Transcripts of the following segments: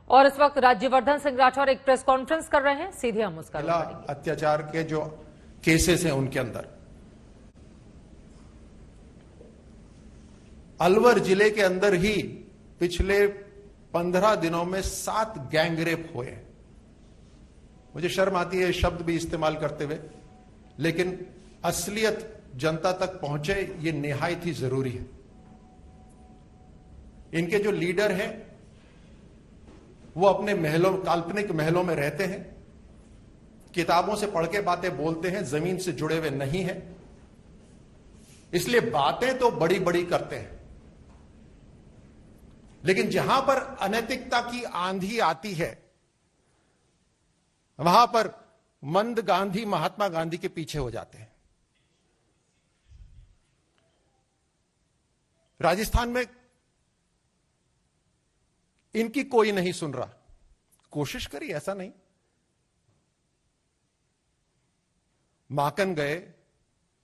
और इस वक्त राज्यवर्धन सिंह राठौर एक प्रेस कॉन्फ्रेंस कर रहे हैं, सीधे हम उसका अत्याचार के जो केसेस हैं उनके अंदर अलवर जिले के अंदर ही पिछले 15 दिनों में 7 गैंगरेप हुए। मुझे शर्म आती है शब्द भी इस्तेमाल करते हुए, लेकिन असलियत जनता तक पहुंचे ये निहायत ही जरूरी है। इनके जो लीडर हैं वो अपने महलों, काल्पनिक महलों में रहते हैं, किताबों से पढ़ के बातें बोलते हैं, जमीन से जुड़े हुए नहीं हैं, इसलिए बातें तो बड़ी बड़ी करते हैं, लेकिन जहां पर अनैतिकता की आंधी आती है वहां पर मंद गांधी महात्मा गांधी के पीछे हो जाते हैं। राजस्थान में इनकी कोई नहीं सुन रहा। कोशिश करी, ऐसा नहीं। माकन गए,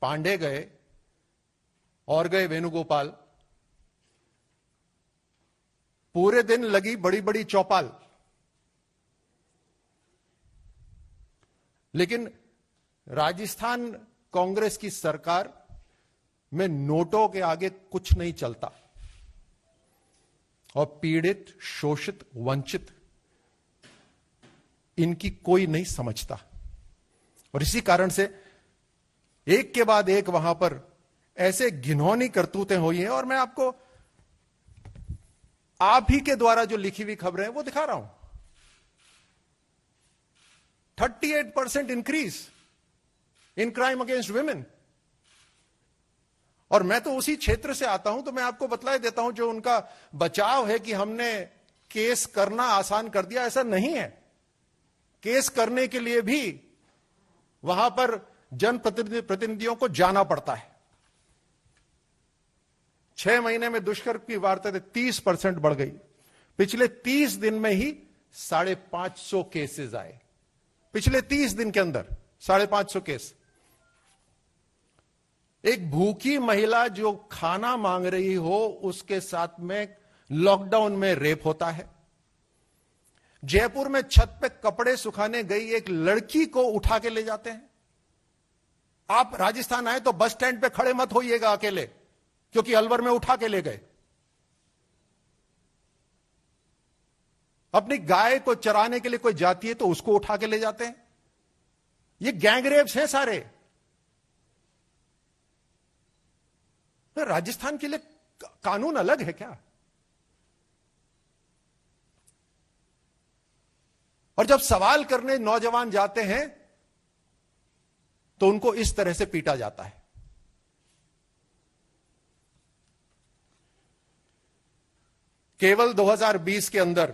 पांडे गए और गए वेणुगोपाल, पूरे दिन लगी बड़ी बड़ी चौपाल, लेकिन राजस्थान कांग्रेस की सरकार में नोटों के आगे कुछ नहीं चलता और पीड़ित, शोषित, वंचित इनकी कोई नहीं समझता। और इसी कारण से एक के बाद एक वहां पर ऐसे घिनौनी करतूतें हुई हैं। और मैं आपको आप ही के द्वारा जो लिखी हुई खबरें हैं वो दिखा रहा हूं। 38% increase in crime against women. और मैं तो उसी क्षेत्र से आता हूं, तो मैं आपको बतला देता हूं, जो उनका बचाव है कि हमने केस करना आसान कर दिया, ऐसा नहीं है। केस करने के लिए भी वहां पर जनप्रतिनिधियों को जाना पड़ता है। 6 महीने में दुष्कर्म की वारदातें 30% बढ़ गई। पिछले 30 दिन में ही 550 केसेस आए। पिछले 30 दिन के अंदर 550 केस। एक भूखी महिला जो खाना मांग रही हो उसके साथ में लॉकडाउन में रेप होता है। जयपुर में छत पे कपड़े सुखाने गई एक लड़की को उठा के ले जाते हैं। आप राजस्थान आए तो बस स्टैंड पे खड़े मत होइएगा अकेले, क्योंकि अलवर में उठा के ले गए। अपनी गाय को चराने के लिए कोई जाती है तो उसको उठा के ले जाते हैं। ये गैंगरेप्स हैं सारे। राजस्थान के लिए कानून अलग है क्या? और जब सवाल करने नौजवान जाते हैं तो उनको इस तरह से पीटा जाता है। केवल 2020 के अंदर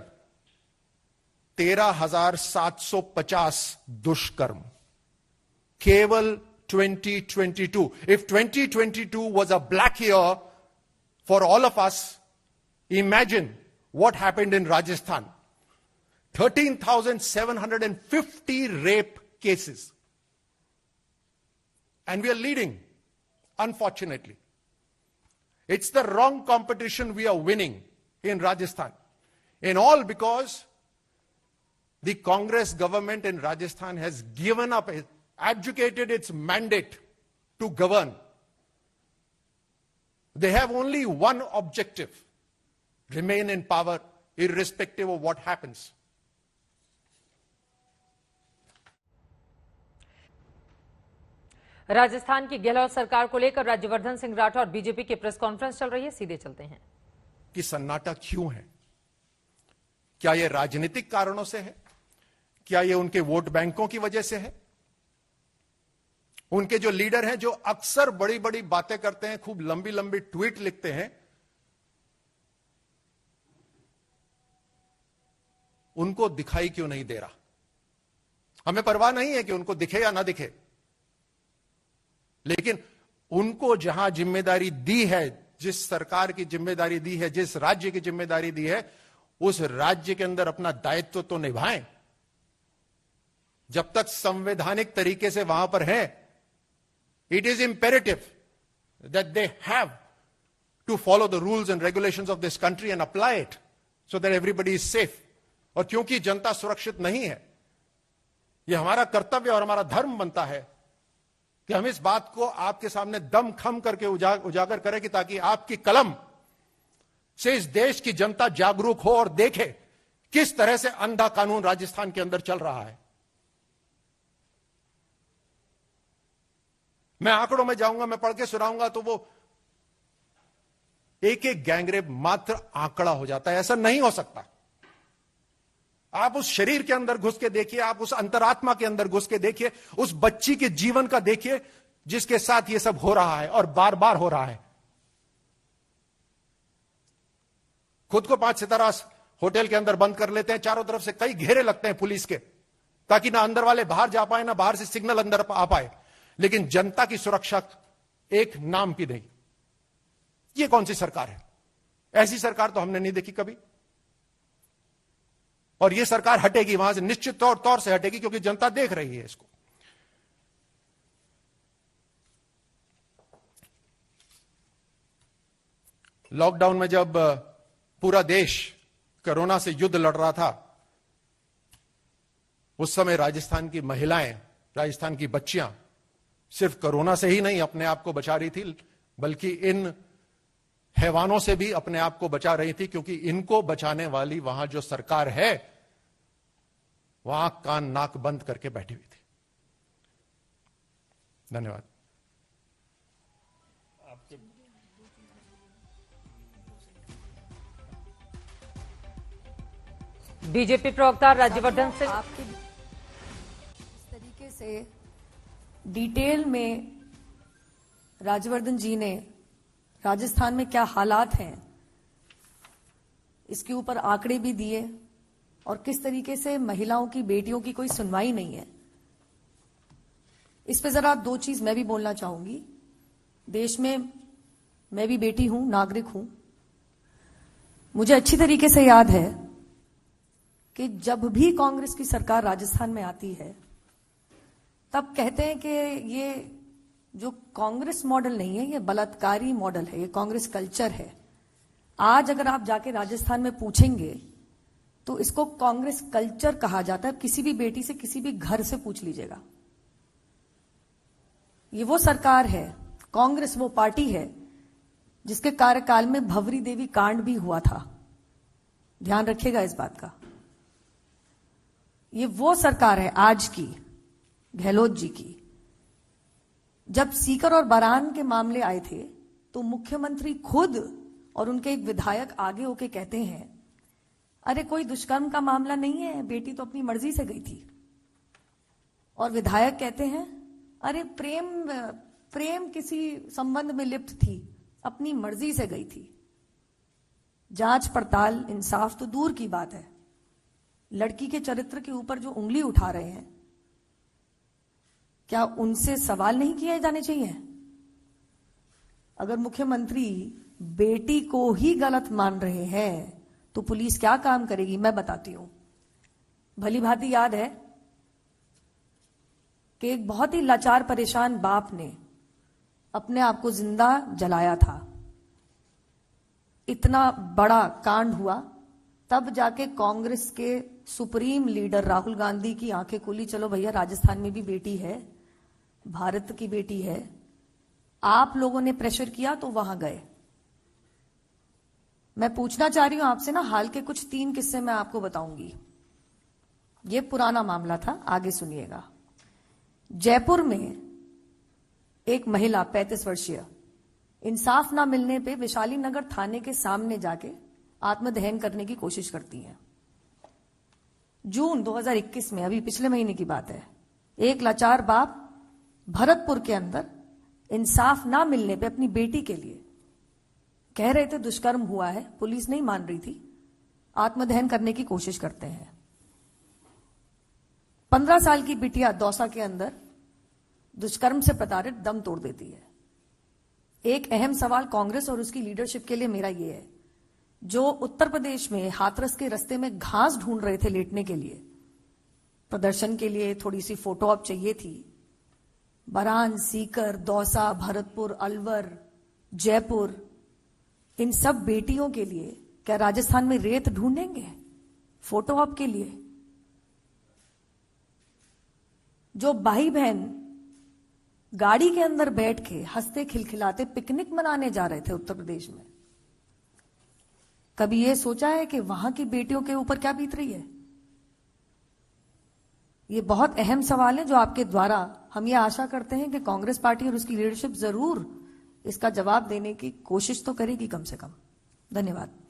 13,750 दुष्कर्म। केवल 2022. If 2022 was a black year for all of us, imagine what happened in Rajasthan. 13,750 rape cases. And we are leading, unfortunately. It's the wrong competition we are winning in Rajasthan. In all because the Congress government in Rajasthan has given up, abdicated its mandate to govern. They have only one objective: remain in power irrespective of what happens. Rajasthan की गहलोत सरकार को लेकर Rajyavardhan Singh Rathore BJP की press conference चल रही है, सीधे चलते हैं। कि सन्नाटा क्यों है? क्या यह राजनीतिक कारणों से है? क्या यह उनके वोट बैंकों की वजह से है? उनके जो लीडर हैं, जो अक्सर बड़ी बड़ी बातें करते हैं, खूब लंबी लंबी ट्वीट लिखते हैं, उनको दिखाई क्यों नहीं दे रहा? हमें परवाह नहीं है कि उनको दिखे या ना दिखे, लेकिन उनको जहां जिम्मेदारी दी है, जिस सरकार की जिम्मेदारी दी है, जिस राज्य की जिम्मेदारी दी है, उस राज्य के अंदर अपना दायित्व तो निभाएं। जब तक संवैधानिक तरीके से वहां पर हैं, it is imperative that they have to follow the rules and regulations of this country and apply it so that everybody is safe. और क्योंकि जनता सुरक्षित नहीं है, यह हमारा कर्तव्य और हमारा धर्म बनता है कि हम इस बात को आपके सामने दम खम करके उजागर करें कि ताकि आपकी कलम से इस देश की जनता जागरूक हो और देखे किस तरह से अंधा कानून राजस्थान के अंदर चल रहा है। मैं आंकड़ों में जाऊंगा, मैं पढ़ के सुनाऊंगा तो वो एक एक गैंगरेप मात्र आंकड़ा हो जाता है। ऐसा नहीं हो सकता। आप उस शरीर के अंदर घुस के देखिए, आप उस अंतरात्मा के अंदर घुस के देखिए, उस बच्ची के जीवन का देखिए जिसके साथ ये सब हो रहा है और बार बार हो रहा है। खुद को 5 सितारा होटल के अंदर बंद कर लेते हैं, चारों तरफ से कई घेरे लगते हैं पुलिस के, ताकि ना अंदर वाले बाहर जा पाए, ना बाहर से सिग्नल अंदर आ पाए, लेकिन जनता की सुरक्षा एक नाम की नहीं। ये कौन सी सरकार है? ऐसी सरकार तो हमने नहीं देखी कभी। और ये सरकार हटेगी वहां से, निश्चित तौर से हटेगी, क्योंकि जनता देख रही है इसको। लॉकडाउन में जब पूरा देश कोरोना से युद्ध लड़ रहा था, उस समय राजस्थान की महिलाएं, राजस्थान की बच्चियां सिर्फ कोरोना से ही नहीं अपने आप को बचा रही थी, बल्कि इन हैवानों से भी अपने आप को बचा रही थी, क्योंकि इनको बचाने वाली वहां जो सरकार है वहां कान नाक बंद करके बैठी हुई थी। धन्यवाद। बीजेपी प्रवक्ता राज्यवर्धन सिंह, आपके इस तरीके से डिटेल में राज्यवर्धन जी ने राजस्थान में क्या हालात हैं इसके ऊपर आंकड़े भी दिए, और किस तरीके से महिलाओं की, बेटियों की कोई सुनवाई नहीं है। इस पे जरा 2 चीज मैं भी बोलना चाहूंगी। देश में मैं भी बेटी हूं, नागरिक हूं। मुझे अच्छी तरीके से याद है कि जब भी कांग्रेस की सरकार राजस्थान में आती है तब कहते हैं कि ये जो कांग्रेस मॉडल नहीं है, ये बलात्कारी मॉडल है, ये कांग्रेस कल्चर है। आज अगर आप जाके राजस्थान में पूछेंगे तो इसको कांग्रेस कल्चर कहा जाता है। किसी भी बेटी से, किसी भी घर से पूछ लीजिएगा। ये वो सरकार है, कांग्रेस वो पार्टी है जिसके कार्यकाल में भवरी देवी कांड भी हुआ था। ध्यान रखिएगा इस बात का। ये वो सरकार है आज की, गहलोत जी की। जब सीकर और बरान के मामले आए थे तो मुख्यमंत्री खुद और उनके एक विधायक आगे होके कहते हैं, अरे कोई दुष्कर्म का मामला नहीं है, बेटी तो अपनी मर्जी से गई थी। और विधायक कहते हैं, अरे प्रेम किसी संबंध में लिप्त थी, अपनी मर्जी से गई थी। जांच पड़ताल, इंसाफ तो दूर की बात है, लड़की के चरित्र के ऊपर जो उंगली उठा रहे हैं, क्या उनसे सवाल नहीं किए जाने चाहिए? अगर मुख्यमंत्री बेटी को ही गलत मान रहे हैं तो पुलिस क्या काम करेगी? मैं बताती हूं। भली भांति याद है कि एक बहुत ही लाचार परेशान बाप ने अपने आप को जिंदा जलाया था। इतना बड़ा कांड हुआ, तब जाके कांग्रेस के सुप्रीम लीडर राहुल गांधी की आंखें खुली, चलो भैया राजस्थान में भी बेटी है, भारत की बेटी है। आप लोगों ने प्रेशर किया तो वहां गए। मैं पूछना चाह रही हूं आपसे ना, हाल के कुछ 3 किस्से मैं आपको बताऊंगी। ये पुराना मामला था, आगे सुनिएगा। जयपुर में एक महिला 35 वर्षीय इंसाफ ना मिलने पे वैशाली नगर थाने के सामने जाके आत्मदहन करने की कोशिश करती है। जून 2021 में, अभी पिछले महीने की बात है, एक लाचार बाप भरतपुर के अंदर इंसाफ ना मिलने पे अपनी बेटी के लिए कह रहे थे दुष्कर्म हुआ है, पुलिस नहीं मान रही थी, आत्मदहन करने की कोशिश करते हैं। 15 साल की बिटिया दौसा के अंदर दुष्कर्म से प्रताड़ित दम तोड़ देती है। एक अहम सवाल कांग्रेस और उसकी लीडरशिप के लिए मेरा यह है, जो उत्तर प्रदेश में हाथरस के रास्ते में घास ढूंढ रहे थे लेटने के लिए, प्रदर्शन के लिए थोड़ी सी फोटो ऑप चाहिए थी, बरान, सीकर, दौसा, भरतपुर, अलवर, जयपुर, इन सब बेटियों के लिए क्या राजस्थान में रेत ढूंढेंगे? फोटो ऑप के लिए। जो भाई बहन गाड़ी के अंदर बैठ के हंसते खिलखिलाते पिकनिक मनाने जा रहे थे उत्तर प्रदेश में, कभी यह सोचा है कि वहां की बेटियों के ऊपर क्या बीत रही है? ये बहुत अहम सवाल है जो आपके द्वारा हम ये आशा करते हैं कि कांग्रेस पार्टी और उसकी लीडरशिप जरूर इसका जवाब देने की कोशिश तो करेगी कम से कम। धन्यवाद।